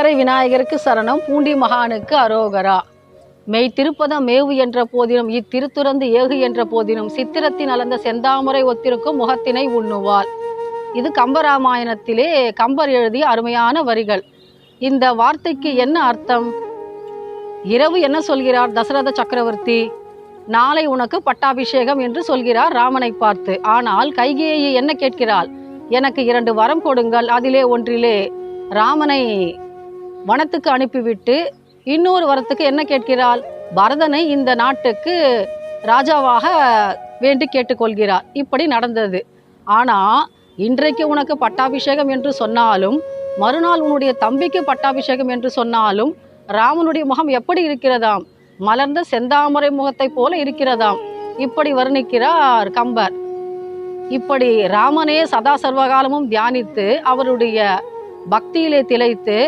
பூக்கரை விநாயகருக்கு சரணம், பூண்டி மகானுக்கு அரோகரா. மெய் திருப்பதம் மேவு என்ற போதினும் இத்திருத்துறந்து ஏகு என்ற போதினும் சித்திரத்தின் அளந்த செந்தாமரை ஒத்திருக்கும் முகத்தினை உண்ணுவாள். இது கம்பராமாயணத்திலே கம்பர் எழுதிய அருமையான வரிகள். இந்த வார்த்தைக்கு என்ன அர்த்தம்? இரவு என்ன சொல்கிறார் தசரத சக்கரவர்த்தி? நாளை உனக்கு பட்டாபிஷேகம் என்று சொல்கிறார் ராமனை பார்த்து. ஆனால் கைகேயி என்ன கேட்கிறாள்? எனக்கு 2 வரம் கொடுங்கள். அதிலே ஒன்றிலே ராமனை வனத்துக்கு அனுப்பிவிட்டு இன்னொரு வரத்துக்கு என்ன கேட்கிறாள்? பரதனை இந்த நாட்டுக்கு ராஜாவாக வேண்டி கேட்டுக்கொள்கிறார். இப்படி நடந்தது. ஆனால் இன்றைக்கு உனக்கு பட்டாபிஷேகம் என்று சொன்னாலும், மறுநாள் உன்னுடைய தம்பிக்கு பட்டாபிஷேகம் என்று சொன்னாலும் ராமனுடைய முகம் எப்படி இருக்கிறதாம்? மலர்ந்த செந்தாமரை முகத்தை போல இருக்கிறதாம். இப்படி வர்ணிக்கிறார் கம்பர். இப்படி ராமனே சதா சர்வகாலமும் தியானித்து அவருடைய பக்தியிலே திளைத்து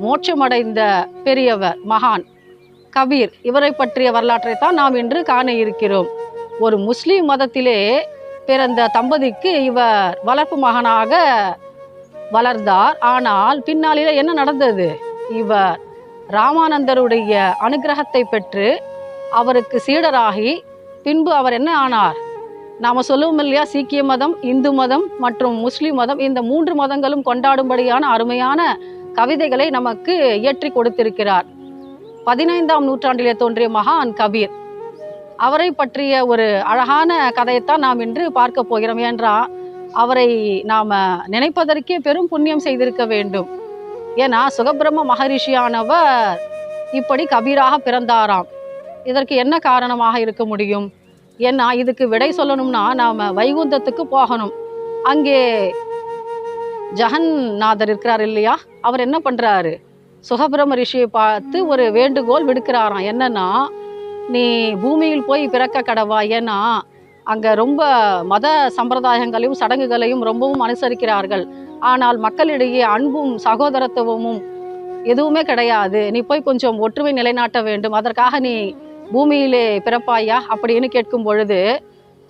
மோட்சமடைந்த பெரியவர் மகான் கபீர். இவரை பற்றிய வரலாற்றை தான் நாம் இன்று காண இருக்கிறோம். ஒரு முஸ்லீம் மதத்திலே பிறந்த தம்பதிக்கு இவர் வளர்ப்பு மகனாக வளர்ந்தார். ஆனால் பின்னாளில் என்ன நடந்தது? இவர் ராமானந்தருடைய அனுகிரகத்தை பெற்று அவருக்கு சீடராகி பின்பு அவர் என்ன ஆனார்? நாம் சொல்லுவோம் இல்லையா, சீக்கிய மதம், இந்து மதம் மற்றும் முஸ்லீம் மதம், இந்த 3 மதங்களும் கொண்டாடும்படியான அருமையான கவிதைகளை நமக்கு இயற்றி கொடுத்திருக்கிறார். 15ஆம் நூற்றாண்டிலே தோன்றிய மகான் கபீர். அவரை பற்றிய ஒரு அழகான கதையைத்தான் நாம் இன்று பார்க்க போகிறோம். என்றால் அவரை நாம் நினைப்பதற்கே பெரும் புண்ணியம் செய்திருக்க வேண்டும். ஏன்னா சுகபிரம்ம மகரிஷியானவர் இப்படி கபீராக பிறந்தாராம். இதற்கு என்ன காரணமாக இருக்க முடியும்? ஏன்னா இதுக்கு விடை சொல்லணும்னா நாம் வைகுந்தத்துக்கு போகணும். அங்கே ஜெகநாதர் இருக்கிறார் இல்லையா, அவர் என்ன பண்ணுறாரு? சுகபிரம்ம ரிஷியை பார்த்து ஒரு வேண்டுகோள் விடுக்கிறாராம். என்னன்னா, நீ பூமியில் போய் பிறக்க கடவா. ஏன்னா அங்கே ரொம்ப மத சம்பிரதாயங்களையும் சடங்குகளையும் ரொம்பவும் அனுசரிக்கிறார்கள். ஆனால் மக்களிடையே அன்பும் சகோதரத்துவமும் எதுவுமே கிடையாது. நீ போய் கொஞ்சம் ஒற்றுமை நிலைநாட்ட வேண்டும். அதற்காக நீ பூமியிலே பிறப்பாயா அப்படின்னு கேட்கும் பொழுது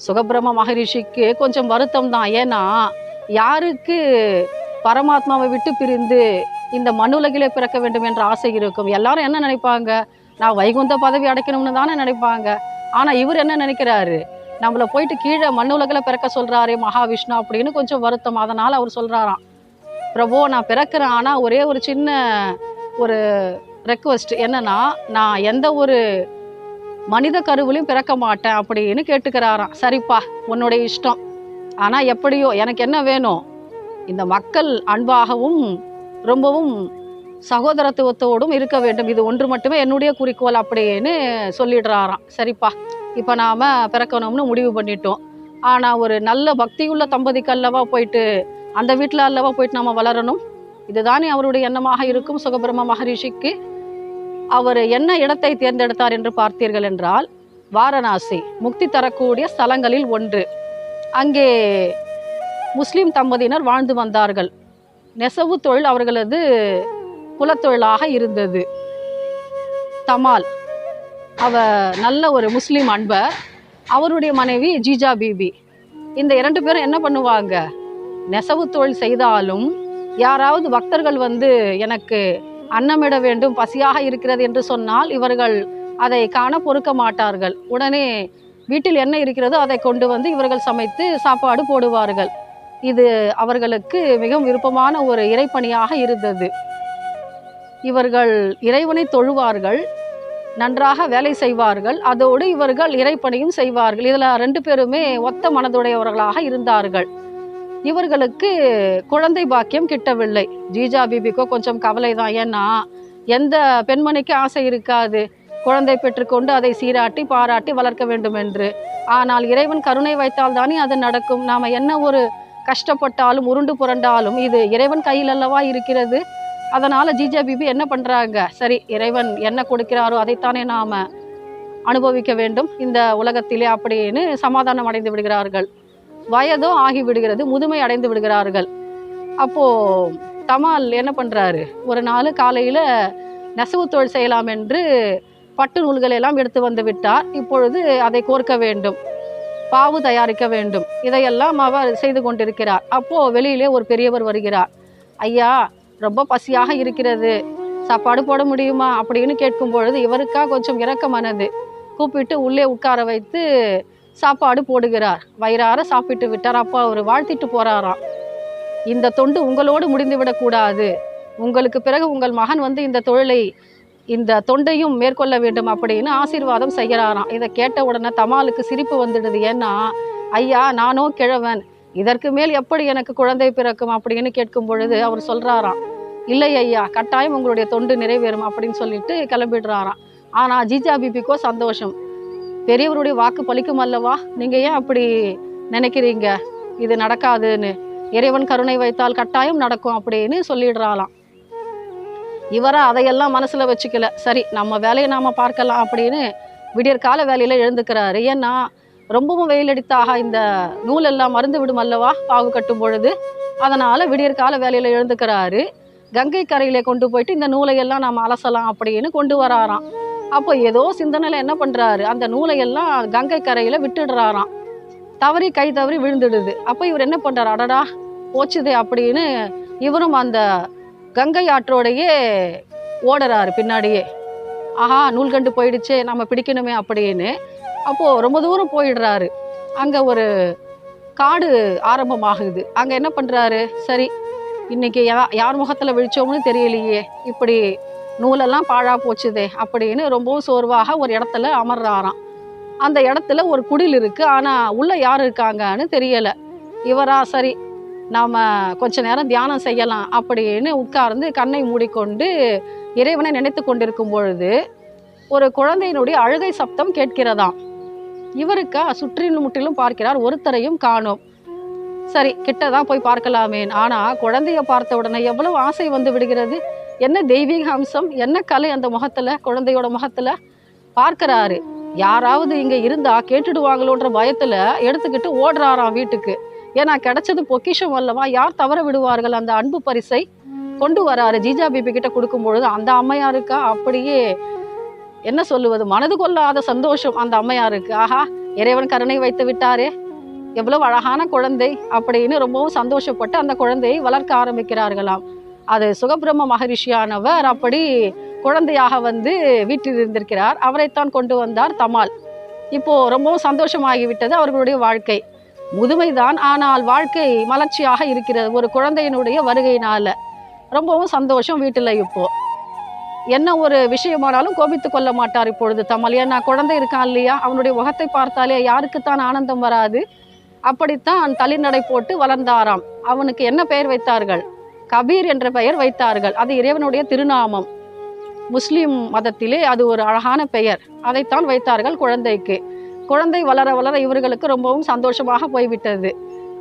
சுகபிரம்ம மகரிஷிக்கு கொஞ்சம் வருத்தம் தான். ஏன்னா யாருக்கு பரமாத்மாவை விட்டு பிரிந்து இந்த மண்ணுலகிலே பிறக்க வேண்டும் என்ற ஆசை இருக்கும்? எல்லாரும் என்ன நினைப்பாங்க? நான் வைகுந்த பதவி அடைக்கணும்னு தானே நினைப்பாங்க. ஆனால் இவர் என்ன நினைக்கிறாரு? நம்மளை போயிட்டு கீழே மண்ணுலகில் பிறக்க சொல்கிறாரே மகாவிஷ்ணு அப்படின்னு கொஞ்சம் வருத்தம். அதனால் அவர் சொல்கிறாராம், பிரபு நான் பிறக்கிறேன், ஆனால் ஒரே ஒரு சின்ன ஒரு ரெக்வஸ்ட் என்னன்னா, நான் எந்த ஒரு மனித கருவிலையும் பிறக்க மாட்டேன் அப்படின்னு கேட்டுக்கிறாராம். சரிப்பா, உன்னுடைய இஷ்டம். ஆனால் எப்படியோ எனக்கு என்ன வேணும்? இந்த மக்கள் அன்பாகவும் ரொம்பவும் சகோதரத்துவத்தோடும் இருக்க வேண்டும். இது ஒன்று மட்டுமே என்னுடைய குறிக்கோள் அப்படின்னு சொல்லிடுறாராம். சரிப்பா, இப்போ நாம் பிறக்கணும்னு முடிவு பண்ணிட்டோம். ஆனால் ஒரு நல்ல பக்தியுள்ள தம்பதிக்கு அல்லவா போயிட்டு, அந்த வீட்டில் அல்லவா போயிட்டு நாம் வளரணும். இதுதானே அவருடைய எண்ணமாக இருக்கும் சுகபிரம்ம மகரிஷிக்கு. அவர் என்ன இடத்தை தேர்ந்தெடுத்தார் என்று பார்த்தீர்கள் என்றால், வாரணாசி முக்தி தரக்கூடிய ஸ்தலங்களில் ஒன்று. அங்கே முஸ்லீம் தம்பதியினர் வாழ்ந்து வந்தார்கள். நெசவு தொழில் அவர்களது குலத்தொழிலாக இருந்தது. தமால் அவர் நல்ல ஒரு முஸ்லீம் அன்பர். அவருடைய மனைவி ஜீஜா பீபி. இந்த 2 பேரும் என்ன பண்ணுவாங்க? நெசவு தொழில் செய்தாலும் யாராவது பக்தர்கள் வந்து எனக்கு அன்னமிட வேண்டும், பசியாக இருக்கிறது என்று சொன்னால் இவர்கள் அதை காண பொறுக்க மாட்டார்கள். உடனே வீட்டில் என்ன இருக்கிறதோ அதை கொண்டு வந்து இவர்கள் சமைத்து சாப்பாடு போடுவார்கள். இது அவர்களுக்கு மிகவும் விருப்பமான ஒரு இறைப்பணியாக இருந்தது. இவர்கள் இறைவனை தொழுவார்கள், நன்றாக வேலை செய்வார்கள், அதோடு இவர்கள் இறைப்பணியும் செய்வார்கள். இதில் 2 பேருமே ஒத்த மனதுடையவர்களாக இருந்தார்கள். இவர்களுக்கு குழந்தை பாக்கியம் கிட்டவில்லை. ஜீஜா பீபிக்கோ கொஞ்சம் கவலை தான். ஏன்னா எந்த பெண்மணிக்கு ஆசை இருக்காது குழந்தை பெற்றுக்கொண்டு அதை சீராட்டி பாராட்டி வளர்க்க வேண்டும் என்று? ஆனால் இறைவன் கருணை வைத்தால் தானே அது நடக்கும். நாம் என்ன ஒரு கஷ்டப்பட்டாலும் உருண்டு புரண்டாலும் இது இறைவன் கையில் அல்லவா இருக்கிறது. அதனால் ஜீஜா பீபி என்ன பண்ணுறாங்க? சரி, இறைவன் என்ன கொடுக்கிறாரோ அதைத்தானே நாம் அனுபவிக்க வேண்டும் இந்த உலகத்திலே அப்படின்னு சமாதானம் அடைந்து விடுகிறார்கள். வயதோ ஆகிவிடுகிறது, முதுமை அடைந்து விடுகிறார்கள். அப்போது தமால் என்ன பண்ணுறாரு? ஒரு நாள் காலையில் நெசவு தொழில் செய்யலாம் என்று பட்டு நூல்களை எல்லாம் எடுத்து வந்து விட்டார். இப்பொழுது அதை கோர்க்க வேண்டும், பாவு தயாரிக்க வேண்டும். இதையெல்லாம் அவர் செய்து கொண்டிருக்கிறார். அப்போது வெளியிலே ஒரு பெரியவர் வருகிறார். ஐயா, ரொம்ப பசியாக இருக்கிறது, சாப்பாடு போட முடியுமா அப்படின்னு கேட்கும் பொழுது இவருக்கா கொஞ்சம் இரக்கமானது. கூப்பிட்டு உள்ளே உட்கார வைத்து சாப்பாடு போடுகிறார். வயிறார சாப்பிட்டு விட்டார். அப்போ அவர் வாழ்த்திட்டு போறாராம், இந்த தொண்டு உங்களோடு முடிந்து விடக்கூடாது, உங்களுக்கு பிறகு உங்கள் மகன் வந்து இந்த தொண்டையும் மேற்கொள்ள வேண்டும் அப்படின்னு ஆசீர்வாதம் செய்கிறாராம். இதை கேட்ட உடனே தமாலுக்கு சிரிப்பு வந்துடுது. ஏன்னா, ஐயா நானோ கிழவன், இதற்கு மேல் எப்படி எனக்கு குழந்தை பிறக்கும் அப்படின்னு கேட்கும் பொழுது அவர் சொல்றாராம், இல்லை ஐயா, கட்டாயம் உங்களுடைய தொண்டு நிறைவேறும் அப்படின்னு சொல்லிட்டு கிளம்பிடுறாராம். ஆனா ஜீஜா பிபிக்கோ சந்தோஷம், பெரியவருடைய வாக்கு பலிக்கும் அல்லவா, நீங்க ஏன் அப்படி நினைக்கிறீங்க, இது நடக்காதுன்னு, இறைவன் கருணை வைத்தால் கட்டாயம் நடக்கும் அப்படின்னு சொல்லிடுறாளாம். இவரா அதையெல்லாம் மனசுல வச்சுக்கல. சரி, நம்ம வேலையை நாம பார்க்கலாம் அப்படின்னு விடியற்கால வேலையில எழுந்துக்கிறாரு. ஏன்னா ரொம்பவும் வெயில் அடித்தாக இந்த நூல் எல்லாம் மறந்து விடும் அல்லவா பாவு கட்டும் பொழுது. அதனால விடியற்கால வேலையில எழுந்துக்கிறாரு. கங்கை கரையிலே கொண்டு போயிட்டு இந்த நூலையெல்லாம் நாம அலசலாம் அப்படின்னு கொண்டு வராராம். அப்போ ஏதோ சிந்தனையில என்ன பண்றாரு, அந்த நூலையெல்லாம் கங்கை கரையில விட்டுடுறாராம். கை தவறி விழுந்துடுது. அப்போ இவர் என்ன பண்றாரு, அடடா போச்சுதே அப்படின்னு இவரும் அந்த கங்கை ஆற்றோடையே ஓடுறாரு பின்னாடியே. ஆஹா, நூல்கண்டு போயிடுச்சே, நம்ம பிடிக்கணுமே அப்படின்னு. அப்போ ரொம்ப தூரம் போயிடுறாரு. அங்க ஒரு காடு ஆரம்பமாகுது. அங்க என்ன பண்றாரு, சரி இன்னைக்கு யார் முகத்துல விழிச்சோம்னு தெரியலையே, இப்படி நூலெல்லாம் பாழா போச்சுதே அப்படின்னு ரொம்பவும் சோர்வாக ஒரு இடத்துல அமர்றாராம். அந்த இடத்துல ஒரு குடில் இருக்கு. ஆனா உள்ள யார் இருக்காங்கன்னு தெரியல. இவரா சரி நாம கொஞ்ச நேரம் தியானம் செய்யலாம் அப்படின்னு உட்கார்ந்து கண்ணை மூடிக்கொண்டு இறைவனை நினைத்து கொண்டிருக்கும் பொழுது ஒரு குழந்தையினுடைய அழுகை சப்தம் கேட்கிறதாம். இவருக்கா சுற்றிலும் முற்றிலும் பார்க்கிறார், ஒருத்தரையும் காணோம். சரி கிட்டதான் போய் பார்க்கலாமே. ஆனா குழந்தைய பார்த்த உடனே எவ்வளவு ஆசை வந்து விடுகிறது. என்ன தெய்வீக அம்சம், என்ன கலை அந்த முகத்துல, குழந்தையோட முகத்துல. பார்க்கிறாரு, யாராவது இங்க இருந்தா கேட்டுடுவாங்களோன்ற பயத்துல எடுத்துக்கிட்டு ஓடுறாராம் வீட்டுக்கு. ஏன்னா கிடைச்சது பொக்கிஷம் அல்லவா, யார் தவற விடுவார்கள் அந்த அன்பு பரிசை. கொண்டு வராரு. ஜீஜா பிபி கிட்ட கொடுக்கும் பொழுது அந்த அம்மையாருக்கா அப்படியே என்ன சொல்லுவது, மனது கொள்ளாத சந்தோஷம் அந்த அம்மையாருக்கு. ஆஹா, இறைவன் கருணை வைத்து விட்டாரே, எவ்வளவு அழகான குழந்தை அப்படின்னு ரொம்பவும் சந்தோஷப்பட்டு அந்த குழந்தையை வளர்க்க ஆரம்பிக்கிறார்களாம். அது சுகபிரம்ம மகரிஷியானவர் அப்படி குழந்தையாக வந்து வீட்டில் இருந்திருக்கிறார். அவரைத்தான் கொண்டு வந்தார் தமால். இப்போ ரொம்பவும் சந்தோஷமாகிவிட்டது அவர்களுடைய வாழ்க்கை. முதுமைதான், ஆனால் வாழ்க்கை மலர்ச்சியாக இருக்கிறது ஒரு குழந்தையினுடைய வருகையினால. ரொம்பவும் சந்தோஷம் வீட்டுல. இப்போ என்ன ஒரு விஷயமானாலும் கோபித்து கொள்ள மாட்டார் இப்பொழுது தமால். ஏன்னா குழந்தை இருக்கான் இல்லையா, அவனுடைய முகத்தை பார்த்தாலே யாருக்குத்தான் ஆனந்தம் வராது. அப்படித்தான் தளிநடை போட்டு வளர்ந்தாராம். அவனுக்கு என்ன பெயர் வைத்தார்கள், கபீர் என்ற பெயர் வைத்தார்கள். அது இறைவனுடைய திருநாமம். முஸ்லிம் மதத்திலே அது ஒரு அழகான பெயர். அதைத்தான் வைத்தார்கள் குழந்தைக்கு. குழந்தை வளர வளர இவர்களுக்கு ரொம்பவும் சந்தோஷமாக போய்விட்டது.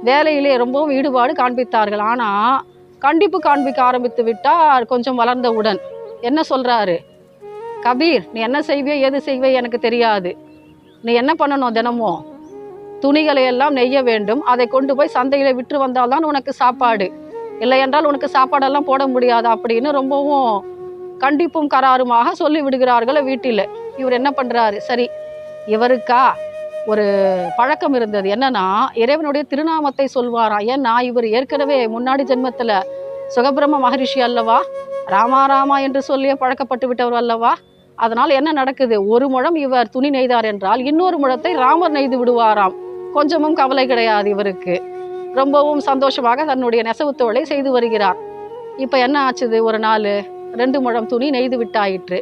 வேலையிலே ரொம்பவும் ஈடுபாடு காண்பித்தார்கள். ஆனா கண்டிப்பு காண்பிக்க ஆரம்பித்து விட்டார் கொஞ்சம் வளர்ந்தவுடன். என்ன சொல்றாரு, கபீர் நீ என்ன செய்வே ஏது செய்வே எனக்கு தெரியாது, நீ என்ன பண்ணணும், தினமும் துணிகளை எல்லாம் நெய்ய வேண்டும், அதை கொண்டு போய் சந்தையில விற்று வந்தால்தான் உனக்கு சாப்பாடு, இல்லை என்றால் உனக்கு சாப்பாடெல்லாம் போட முடியாது அப்படின்னு ரொம்பவும் கண்டிப்பும் கராருமாக சொல்லி விடுகிறார்கள் வீட்டில். இவர் என்ன பண்றாரு, சரி இவருக்கா ஒரு பழக்கம் இருந்தது. என்னன்னா இறைவனுடைய திருநாமத்தை சொல்வாராம். ஏன்னா இவர் ஏற்கனவே முன்னாடி ஜென்மத்துல சுகபிரம்ம மகரிஷி அல்லவா, ராமா ராமா என்று சொல்லியே பழக்கப்பட்டு விட்டவர் அல்லவா. அதனால் என்ன நடக்குது, ஒரு முழம் இவர் துணி நெய்தார் என்றால் இன்னொரு முழத்தை ராமர் நெய்து விடுவாராம். கொஞ்சமும் கவலை கிடையாது இவருக்கு. ரொம்பவும் சந்தோஷமாக தன்னுடைய நெசவு தொழிலை செய்து வருகிறார். இப்ப என்ன ஆச்சுது, ஒரு நாள் 2 முழம் துணி நெய்து விட்டாயிற்று.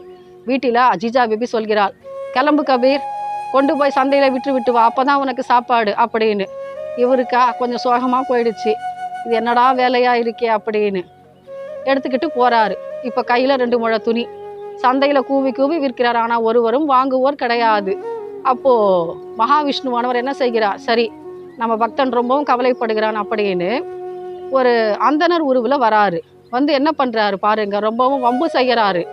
வீட்டில ஜீஜா பிபி சொல்கிறாள், கிளம்பு கபீர், கொண்டு போய் சந்தையில விட்டு வா, அப்பதான் உனக்கு சாப்பாடு அப்படின்னு. இவருக்கா கொஞ்சம் சோகமா போயிடுச்சு, இது என்னடா வேலையா இருக்கே அப்படின்னு எடுத்துக்கிட்டு போறாரு. இப்ப கையில 2 முழ துணி சந்தையில கூவி கூவி விற்கிறார். ஆனா ஒருவரும் வாங்குவோர் கிடையாது. அப்போ மகாவிஷ்ணுவானவர் என்ன செய்கிறார், சரி நம்ம பக்தன் ரொம்பவும் கவலைப்படுகிறான் அப்படின்னு ஒரு அந்தனர் உருவுல வராரு. வந்து என்ன பண்றாரு பாருங்க, ரொம்பவும் வம்பு செய்யறாரு.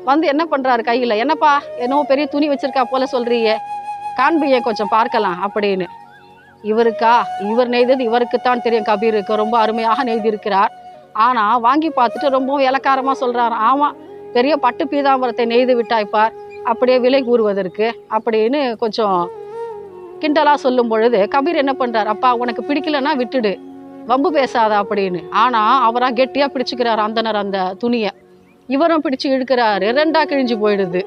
வந்து என்ன பண்றாரு, கையில என்னப்பா என்னவோ பெரிய துணி வச்சிருக்கா போல சொல்றியே, காண்பியே கொஞ்சம் பார்க்கலாம் அப்படின்னு. இவருக்கா, இவர் நெய்தது இவருக்குத்தான் தெரியும். கபீருக்கு ரொம்ப அருமையாக நெய்திருக்கிறார். ஆனா வாங்கி பார்த்துட்டு ரொம்பவும் இலக்காரமா சொல்றாரு, ஆமா பெரிய பட்டு பீதாம்பரத்தை நெய்து விட்டாய்ப்பார், அப்படியே விலை கூறுவதற்கு அப்படின்னு கொஞ்சம் கிண்டலா சொல்லும் பொழுது கபீர் என்ன பண்றார், அப்பா உனக்கு பிடிக்கலன்னா விட்டுடு, வம்பு பேசாத அப்படின்னு. ஆனா அவரா கெட்டியா பிடிச்சுக்கிறார் அந்தனர் அந்த துணியை. இவரும் பிடிச்சு இழுக்கிறாரு, ரெண்டா கிழிஞ்சு போயிடுது.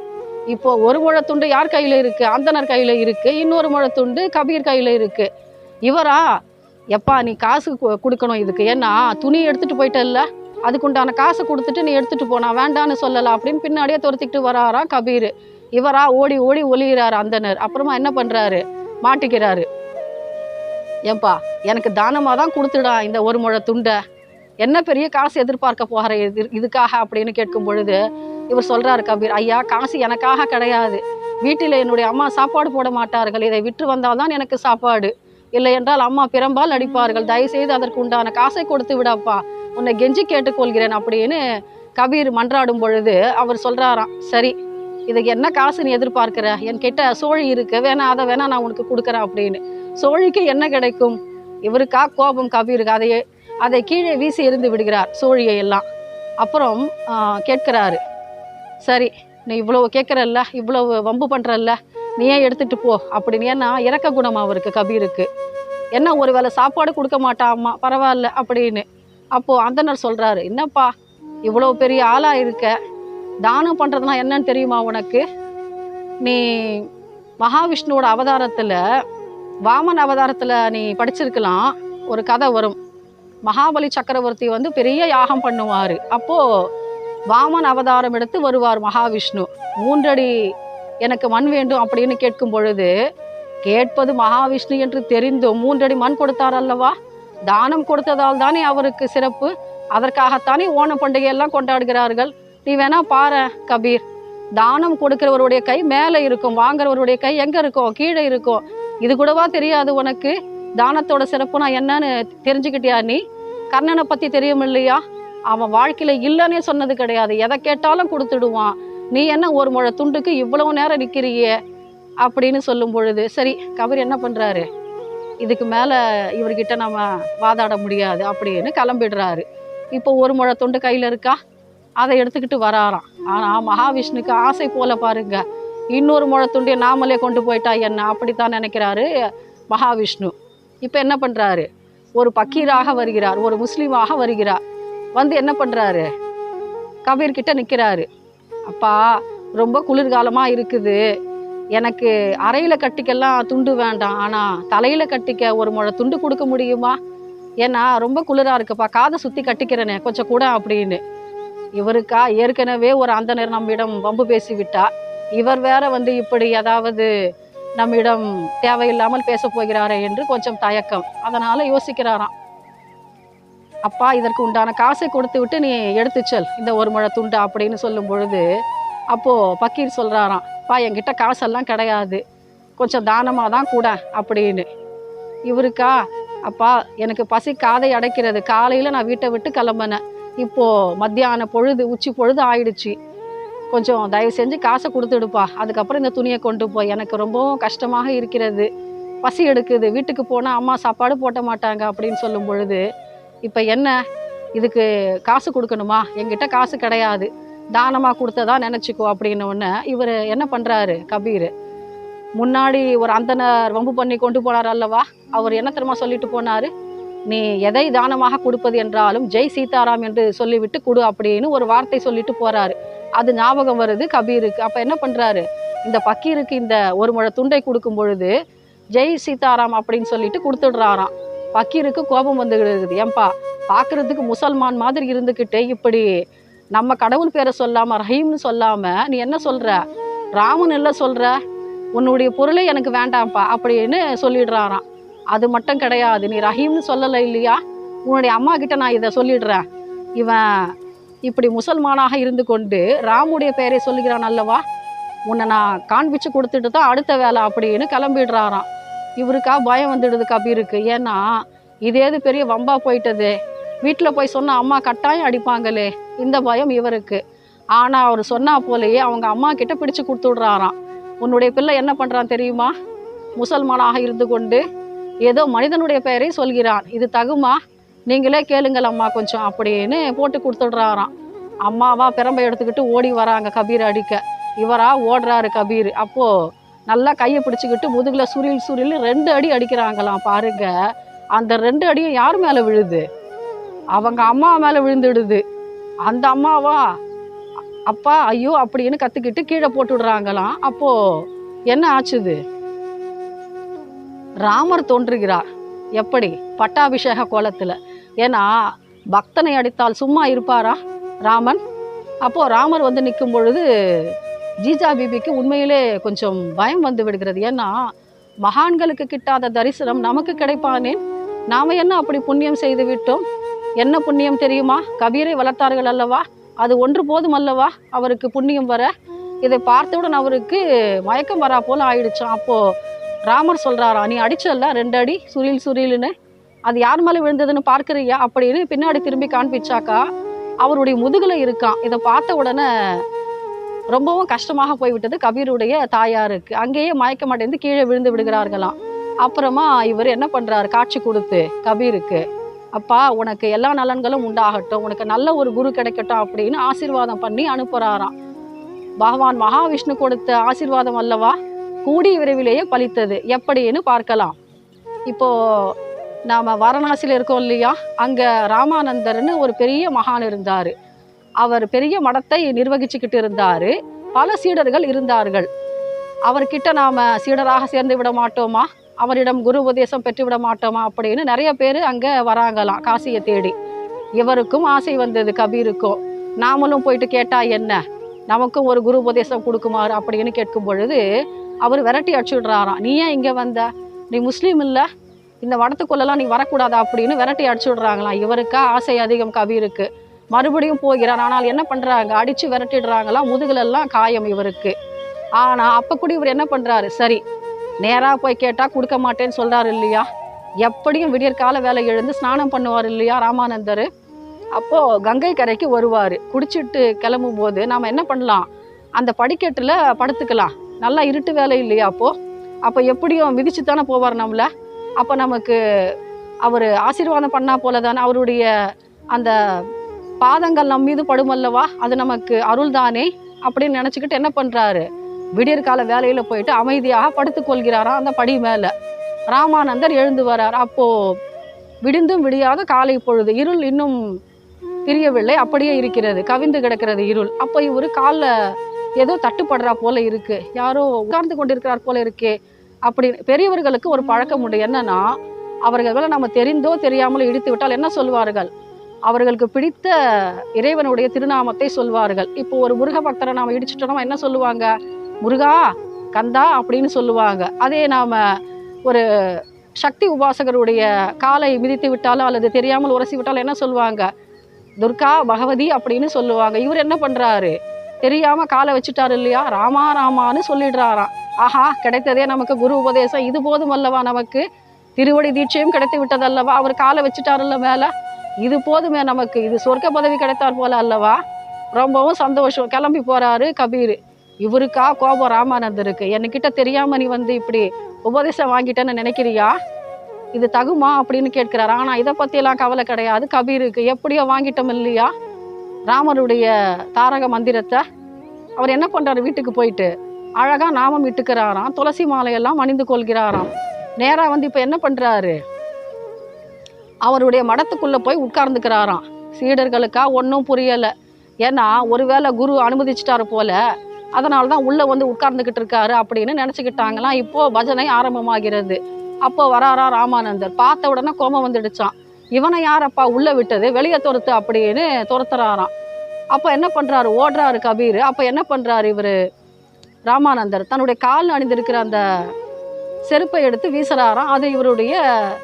இப்போ ஒரு முழத்துண்டு யார் கையில இருக்கு? அந்தனர் கையில இருக்கு. இன்னொரு முழத்துண்டு கபீர் கையில இருக்கு. இவரா, எப்பா நீ காசு கொடுக்கணும் இதுக்கு, ஏன்னா துணி எடுத்துட்டு போயிட்டல்ல, அதுக்குண்டான காசை கொடுத்துட்டு நீ எடுத்துட்டு போனா, வேண்டான்னு சொல்லலாம் அப்படின்னு பின்னாடியே துரத்திக்கிட்டு வராராம் கபீர். இவரா ஓடி ஓடி ஒளிகிறாரு அந்தனர். அப்புறமா என்ன பண்றாரு, மாட்டிக்கிறாரு. ஏன்பா எனக்கு தானமாக தான் கொடுத்துடா இந்த ஒரு முழ துண்டை, என்ன பெரிய காசு எதிர்பார்க்க போகிற இதுக்காக அப்படின்னு கேட்கும் பொழுது இவர் சொல்றாரு கபீர், ஐயா காசு எனக்காக கிடையாது, வீட்டில் என்னுடைய அம்மா சாப்பாடு போட மாட்டார்கள், இதை விற்று வந்தால்தான் எனக்கு சாப்பாடு, இல்லை என்றால் அம்மா பிரம்பால் அடிப்பார்கள், தயவுசெய்து அதற்கு உண்டான காசை கொடுத்து விடப்பா, உன்னை கெஞ்சி கேட்டுக்கொள்கிறேன் அப்படின்னு கபீர் மன்றாடும் பொழுது அவர் சொல்றாராம், சரி இதுக்கு என்ன காசு நீ எதிர்பார்க்கிற, என்கிட்ட சோழி இருக்கு, வேணா அதை வேணா நான் உனக்கு கொடுக்குறேன் அப்படின்னு. சோழிக்கு என்ன கிடைக்கும்? இவருக்கா கோபம் கபீருக்கு, அதை கீழே வீசி எறிந்து விடுகிறார் சோழியை எல்லாம். அப்புறம் கேட்கிறாரு, சரி நீ இவ்வளவு கேட்குறல்ல, இவ்வளவு வம்பு பண்ணுறல்ல, நீயே எடுத்துட்டு போ அப்படின்னு. ஏன்னா இறக்க குணம் அவருக்கு கபீருக்கு. என்ன ஒரு வேளை சாப்பாடு கொடுக்க மாட்டாம்மா, பரவாயில்ல அப்படின்னு. அப்போது அந்தனர் சொல்கிறாரு, என்னப்பா இவ்வளோ பெரிய ஆளாக இருக்க, தானம் பண்ணுறதுனா என்னன்னு தெரியுமா உனக்கு? நீ மகாவிஷ்ணுவோட அவதாரத்தில், வாமன் அவதாரத்தில் நீ படிச்சிருக்கலாம், ஒரு கதை வரும். மகாபலி சக்கரவர்த்தி வந்து பெரிய யாகம் பண்ணுவார். அப்போது வாமன் அவதாரம் எடுத்து வருவார் மகாவிஷ்ணு. 3 அடி எனக்கு மண் வேண்டும் அப்படின்னு கேட்கும் பொழுது, கேட்பது மகாவிஷ்ணு என்று தெரிந்தும் 3 அடி மண் கொடுத்தார் அல்லவா, தானம் கொடுத்ததால் தானே அவருக்கு சிறப்பு, அதற்காகத்தானே ஓணம் பண்டிகையெல்லாம் கொண்டாடுகிறார்கள். நீ வேணா பாரு கபீர், தானம் கொடுக்கிறவருடைய கை மேலே இருக்கும், வாங்குறவருடைய கை எங்கே இருக்கும்? கீழே இருக்கும். இது கூடவா தெரியாது உனக்கு? தானத்தோட சிறப்புனா என்னன்னு தெரிஞ்சுக்கிட்டியா நீ? கர்ணனை பற்றி தெரியும் இல்லையா? அவன் வாழ்க்கையில் இல்லைன்னே சொன்னது கிடையாது, எதை கேட்டாலும் கொடுத்துடுவான். நீ என்ன ஒரு முழ துண்டுக்கு இவ்வளவு நேரம் நிற்கிறியே அப்படின்னு சொல்லும் பொழுது, சரி கபீர் என்ன பண்ணுறாரு, இதுக்கு மேலே இவர்கிட்ட நம்ம வாதாட முடியாது அப்படின்னு கிளம்பிடுறாரு. இப்போ ஒரு முழ துண்டு கையில் இருக்கா, அதை எடுத்துக்கிட்டு வராராம். ஆனால் மகாவிஷ்ணுக்கு ஆசை போல பாருங்க, இன்னொரு முழ துண்டியை நாமளே கொண்டு போயிட்டா என்ன, அப்படித்தான் நினைக்கிறாரு மகாவிஷ்ணு. இப்போ என்ன பண்ணுறாரு, ஒரு பக்கீராக வருகிறார், ஒரு முஸ்லீமாக வருகிறார். வந்து என்ன பண்ணுறாரு, கபீர்கிட்ட நிற்கிறாரு. அப்பா ரொம்ப குளிர்காலமாக இருக்குது, எனக்கு அறையில் கட்டிக்கெல்லாம் துண்டு வேண்டாம், ஆனால் தலையில் கட்டிக்க ஒரு முழ துண்டு கொடுக்க முடியுமா? ஏன்னா ரொம்ப குளிராக இருக்குப்பா, காதை சுற்றி கட்டிக்கிறேனே கொஞ்சம் கூட அப்படின்னு. இவருக்கா ஏற்கனவே ஒரு அந்தனர் நம்மிடம் வம்பு பேசிவிட்டா, இவர் வேற வந்து இப்படி ஏதாவது நம்மிடம் தேவையில்லாமல் பேச போகிறாரே என்று கொஞ்சம் தயக்கம். அதனால யோசிக்கிறாராம், அப்பா இதற்கு உண்டான காசை கொடுத்து விட்டு நீ எடுத்துச்சல் இந்த ஒரு முழ துண்டு அப்படின்னு சொல்லும் பொழுது, அப்போது பக்கீர் சொல்கிறாராம், பா என்கிட்ட காசெல்லாம் கிடையாது, கொஞ்சம் தானமாக தான் கூட அப்படின்னு. இவருக்கா, அப்பா எனக்கு பசி காதை அடைக்கிறது, காலையில் நான் வீட்டை விட்டு கிளம்பினேன், இப்போது மத்தியான பொழுது உச்சி பொழுது ஆயிடுச்சு, கொஞ்சம் தயவு செஞ்சு காசை கொடுத்துடுப்பா, அதுக்கப்புறம் இந்த துணியை கொண்டு போய், எனக்கு ரொம்பவும் கஷ்டமாக இருக்கிறது, பசி எடுக்குது, வீட்டுக்கு போனால் அம்மா சாப்பாடு போட்ட மாட்டாங்க அப்படின்னு சொல்லும் பொழுது, இப்போ என்ன இதுக்கு காசு கொடுக்கணுமா? என்கிட்ட காசு கிடையாது, தானமாக கொடுத்ததா நினச்சிக்கோ அப்படின்னு. ஒன்று இவர் என்ன பண்ணுறாரு கபீர், முன்னாடி ஒரு அந்தனர் வம்பு பண்ணி கொண்டு போனார் அல்லவா, அவர் என்ன தெரியுமா சொல்லிட்டு போனார், நீ எதை தானமாக கொடுப்பது என்றாலும் ஜெய் சீதாராம் என்று சொல்லிவிட்டு கொடு அப்படின்னு ஒரு வார்த்தை சொல்லிட்டு போகிறாரு. அது ஞாபகம் வருது கபீருக்கு. அப்போ என்ன பண்ணுறாரு, இந்த பக்கீருக்கு இந்த ஒரு முழ துண்டை கொடுக்கும் பொழுது ஜெய் சீதாராம் அப்படின்னு சொல்லிட்டு கொடுத்துடுறாராம். பக்கீருக்கு கோபம் வந்துடுது, ஏன்பா பார்க்குறதுக்கு முசல்மான் மாதிரி இருந்துக்கிட்டு இப்படி நம்ம கடவுள் பேரை சொல்லாமல் ரஹீம்னு சொல்லாமல் நீ என்ன சொல்கிற, ராமன் இல்லை சொல்கிற, உன்னுடைய பொருளே எனக்கு வேண்டாம்ப்பா அப்படின்னு சொல்லிடுறாராம். அது மட்டும் கிடையாது, நீ ரஹீம்னு சொல்லலை இல்லையா, உன்னுடைய அம்மா கிட்ட நான் இதை சொல்லிடுறேன், இவன் இப்படி முசல்மானாக இருந்து கொண்டு ராமுடைய பெயரை சொல்லுகிறான் அல்லவா, உன்னை நான் காண்பிச்சு கொடுத்துட்டு தான் அடுத்த வேலை அப்படின்னு கிளம்பிடுறாராம். இவருக்கா பயம் வந்துடுது கபீருக்கு, ஏன்னா இதேது பெரிய வம்பா போயிட்டது, வீட்டில் போய் சொன்னால் அம்மா கட்டாயம் அடிப்பாங்களே, இந்த பயம் இவருக்கு. ஆனால் அவர் சொன்னா போலேயே அவங்க அம்மா கிட்ட பிடிச்சு கொடுத்துடுறாராம். உன்னுடைய பிள்ளை என்ன பண்ணுறான் தெரியுமா, முசல்மானாக இருந்து கொண்டு ஏதோ மனிதனுடைய பெயரை சொல்கிறான், இது தகுமா, நீங்களே கேளுங்கள் அம்மா கொஞ்சம் அப்படின்னு போட்டு கொடுத்துடுறாராம். அம்மாவா பிரம்பை எடுத்துக்கிட்டு ஓடி வராங்க கபீர் அடிக்க, இவரா ஓடுறாரு கபீர். அப்போது நல்லா கையை பிடிச்சிக்கிட்டு முதுகில் சுரில் 2 அடி அடிக்கிறாங்களாம் பாருங்க. அந்த 2 அடியும் யார் மேலே விழுது, அவங்க அம்மா மேலே விழுந்துடுது. அந்த அம்மாவா அப்பா ஐயோ அப்படின்னு கத்துக்கிட்டு கீழே போட்டு விடுறாங்களாம். அப்போ என்ன ஆச்சுது? ராமர் தோன்றுகிறார். எப்படி? பட்டாபிஷேக கோலத்துல. ஏன்னா பக்தனை அடித்தால் சும்மா இருப்பாரா ராமன்? அப்போ ராமர் வந்து நிற்கும் பொழுது ஜீஜா பிபிக்கு உண்மையிலே கொஞ்சம் பயம் வந்து விடுகிறது. ஏன்னா மகான்களுக்கு கிட்டாத தரிசனம் நமக்கு கிடைப்பானேன்? நாம என்ன அப்படி புண்ணியம் செய்து விட்டோம்? என்ன புண்ணியம் தெரியுமா? கபீரை வளர்த்தார்கள் அல்லவா, அது ஒன்று போதும் அல்லவா அவருக்கு புண்ணியம் வர. இதை பார்த்தவுடன் அவருக்கு மயக்கம் வரா போல ஆயிடுச்சான். அப்போ ராமர் சொல்றாரா, நீ அடிச்சல்ல 2 அடி சுரீல் சுரீல்னு, அது யார் மேலே விழுந்ததுன்னு பார்க்குறியா அப்படின்னு பின்னாடி திரும்பி காண்பிச்சாக்கா அவருடைய முதுகுல இருக்கான். இதை பார்த்த உடனே ரொம்பவும் கஷ்டமாக போய்விட்டது கபீருடைய தாயாருக்கு. அங்கேயே மயக்க மாட்டேந்து கீழே விழுந்து விடுகிறார்களாம். அப்புறமா இவர் என்ன பண்றாரு, காட்சி கொடுத்து கபீருக்கு, அப்பா உனக்கு எல்லா நலன்களும் உண்டாகட்டும், உனக்கு நல்ல ஒரு குரு கிடைக்கட்டும் அப்படின்னு ஆசீர்வாதம் பண்ணி அனுப்புறாராம். பகவான் மகாவிஷ்ணு கொடுத்த ஆசீர்வாதம் அல்லவா கூடி விரைவிலேயே பலித்தது. எப்படின்னு பார்க்கலாம். இப்போ நாம வாரணாசியில் இருக்கோம் இல்லையா, அங்க ராமானந்தர்னு ஒரு பெரிய மகான் இருந்தாரு. அவர் பெரிய மடத்தை நிர்வகிச்சுக்கிட்டு இருந்தாரு. பல சீடர்கள் இருந்தார்கள். அவர்கிட்ட நாம சீடராக சேர்ந்து விட மாட்டோமா, அவரிடம் குரு உபதேசம் பெற்று விட மாட்டோமா அப்படின்னு நிறைய பேர் அங்க வராங்களாம் காசியை தேடி. இவருக்கும் ஆசை வந்தது கபீருக்கும். நாமளும் போயிட்டு கேட்டா என்ன, நமக்கும் ஒரு குரு உபதேசம் கொடுக்குமாறு அப்படின்னு கேட்கும் பொழுது அவர் விரட்டி அடிச்சுடுறாராம். நீ ஏன் இங்க வந்த, நீ முஸ்லீம் இல்ல, இந்த மடத்துக்குள்ளெல்லாம் நீ வரக்கூடாதா அப்படின்னு விரட்டி அடிச்சு விடுறாங்களாம். இவருக்கா ஆசை அதிகம் கபீருக்கு. மறுபடியும் போகிறார். ஆனால் என்ன பண்றாங்க, அடிச்சு விரட்டிடுறாங்களாம். முதுகுலெல்லாம் காயம் இவருக்கு. ஆனா அப்ப கூட இவர் என்ன பண்றாரு, சரி நேரா போய் கேட்டா கொடுக்க மாட்டேன்னு சொல்றாரு இல்லையா, எப்படியும் விடியற்கால வேலை எழுந்து ஸ்நானம் பண்ணுவார் இல்லையா ராமானந்தர். அப்போ கங்கை கரைக்கு வருவார். குடிச்சிட்டு கிளம்பும் போது நாம என்ன பண்ணலாம், அந்த படிக்கட்டுல படுத்துக்கலாம். நல்லா இருட்டு வேலை இல்லையா, அப்போ எப்படியும் மிதிச்சு தானே போவார் நம்மள. அப்போ நமக்கு அவர் ஆசீர்வாதம் பண்ணா போல தானே, அவருடைய அந்த பாதங்கள் நம் மீது படுமல்லவா, அது நமக்கு அருள் தானே அப்படின்னு நினச்சிக்கிட்டு என்ன பண்ணுறாரு, விடியற்கால வேலையில் போயிட்டு அமைதியாக படுத்து கொள்கிறாராம் அந்த படி மேலே. ராமானந்தர் எழுந்து வரார். அப்போது விடிந்தும் விடியாத காலை பொழுது, இருள் இன்னும் பிரியவில்லை, அப்படியே இருக்கிறது, கவிந்து கிடக்கிறது இருள். அப்போ இவர் காலில் ஏதோ தட்டுப்படுறா போல இருக்கு, யாரோ உட்கார்ந்து கொண்டிருக்கிறார் போல இருக்கே அப்படின்னு. பெரியவர்களுக்கு ஒரு பழக்கம் உண்டு, என்னன்னா அவர்களை நம்ம தெரிந்தோ தெரியாமலோ இடித்து விட்டால் என்ன சொல்வார்கள், அவர்களுக்கு பிடித்த இறைவனுடைய திருநாமத்தை சொல்வார்கள். இப்போ ஒரு முருக பக்தரை நாம் இடிச்சிட்டோம்னா என்ன சொல்லுவாங்க, முருகா கந்தா அப்படின்னு சொல்லுவாங்க. அதே நாம ஒரு சக்தி உபாசகருடைய காலை மிதித்து விட்டாலோ அல்லது தெரியாமல் உரசி விட்டாலும் என்ன சொல்லுவாங்க, துர்கா பகவதி அப்படின்னு சொல்லுவாங்க. இவர் என்ன பண்றாரு, தெரியாம காலை வச்சுட்டாரு இல்லையா, ராமா ராமான்னு சொல்லிடுறாராம். ஆஹா கிடைத்ததே நமக்கு குரு உபதேசம், இது போதும் அல்லவா, நமக்கு திருவடி தீட்சையும் கிடைத்து விட்டதல்லவா, அவர் காலை வச்சுட்டாருல்ல மேல, இது போதுமே நமக்கு, இது சொர்க்க பதவி கிடைத்தார் போல அல்லவா. ரொம்பவும் சந்தோஷம். கிளம்பி போறாரு கபீர். இவருக்கா கோபம் ராமானந்தருக்கு, என்கிட்ட தெரியாம நீ வந்து இப்படி உபதேசம் வாங்கிட்டேன்னு நினைக்கிறியா, இது தகுமா அப்படின்னு கேட்கிறாரு. ஆனா இதை பத்தியெல்லாம் கவலை கிடையாது கபீருக்கு. எப்படியோ வாங்கிட்டோம் இல்லையா ராமருடைய தாரக மந்திரத்தை. அவர் என்ன பண்றாரு, வீட்டுக்கு போயிட்டு அழகா நாமம் இட்டுக்கிறாராம், துளசி மாலையெல்லாம் அணிந்து கொள்கிறாராம். நேரா வந்து இப்ப என்ன பண்றாரு, அவருடைய மடத்துக்குள்ள போய் உட்கார்ந்துக்கிறாராம். சீடர்களுக்கா ஒன்றும் புரியல. ஏன்னா ஒருவேளை குரு அனுமதிச்சிட்டாரு போல, அதனால்தான் உள்ள வந்து உட்கார்ந்துகிட்டு இருக்காரு அப்படின்னு நினைச்சுக்கிட்டாங்களாம். இப்போ பஜனை ஆரம்பமாகிறது. அப்போ வராரா ராமானந்தர். பார்த்த உடனே கோபம் வந்துடுச்சான், இவனை யாரப்பா உள்ள விட்டது, வெளியே துரத்து அப்படின்னு துரத்துறாராம். அப்போ என்ன பண்றாரு, ஓடுறாரு கபீர். அப்போ என்ன பண்றாரு இவரு ராமானந்தர், தன்னுடைய கால் அணிந்திருக்கிற அந்த செருப்பை எடுத்து வீசுறாராம். அது இவருடைய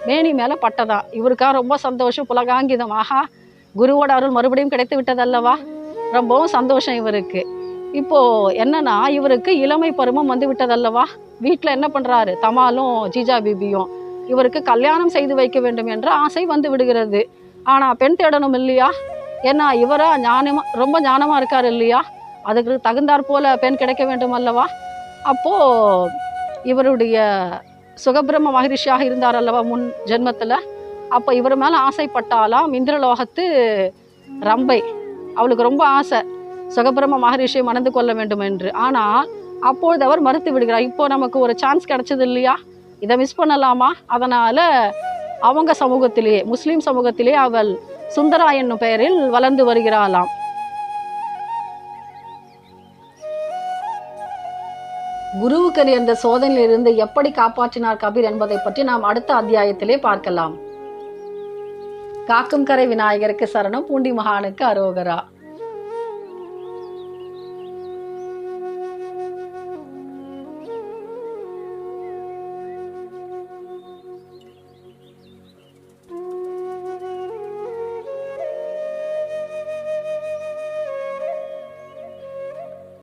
மேனி மேல பட்டதான். இவருக்கா ரொம்ப சந்தோஷம், புலகாங்கிதம். ஆஹா குருவோட அருள் மறுபடியும் கிடைத்து விட்டதல்லவா, ரொம்பவும் சந்தோஷம் இவருக்கு. இப்போ என்னன்னா இவருக்கு இளமை பருவம் வந்து விட்டதல்லவா. வீட்டில் என்ன பண்றாரு, தமாலும் ஜீஜா பிபியும் இவருக்கு கல்யாணம் செய்து வைக்க வேண்டும் என்ற ஆசை வந்து விடுகிறது. ஆனா பெண் தேடணும் இல்லையா, ஏன்னா இவரா ஞானமா ரொம்ப ஞானமா இருக்காரு இல்லையா, அதுக்கு தகுந்தாற் போல பெண் கிடைக்க வேண்டும் அல்லவா. அப்போ இவருடைய சுகபிரம்ம மகரிஷியாக இருந்தார் அல்லவா முன் ஜென்மத்துல. அப்போ இவர் மேல ஆசைப்பட்டாலாம் இந்திரலோகத்து ரம்பை. அவளுக்கு ரொம்ப ஆசை சுகபிரம்ம மகரிஷியை மணந்து கொள்ள வேண்டும் என்று. ஆனால் அப்பொழுது அவர் மறுத்து விடுகிறார். இப்போ நமக்கு ஒரு சான்ஸ் கிடைச்சது இல்லையா, இதை மிஸ் பண்ணலாமா. அதனால அவங்க சமூகத்திலேயே, முஸ்லீம் சமூகத்திலே அவள் சுந்தரா என்னும் பெயரில் வளர்ந்து வருகிறாளாம். குருவுக்கு நேர்ந்த சோதனையிலிருந்து எப்படி காப்பாற்றினார் கபீர் என்பதை பற்றி நாம் அடுத்த அத்தியாயத்திலே பார்க்கலாம். காக்கும் கரை விநாயகருக்கு சரணம், பூண்டி மகானுக்கு அரோகரா.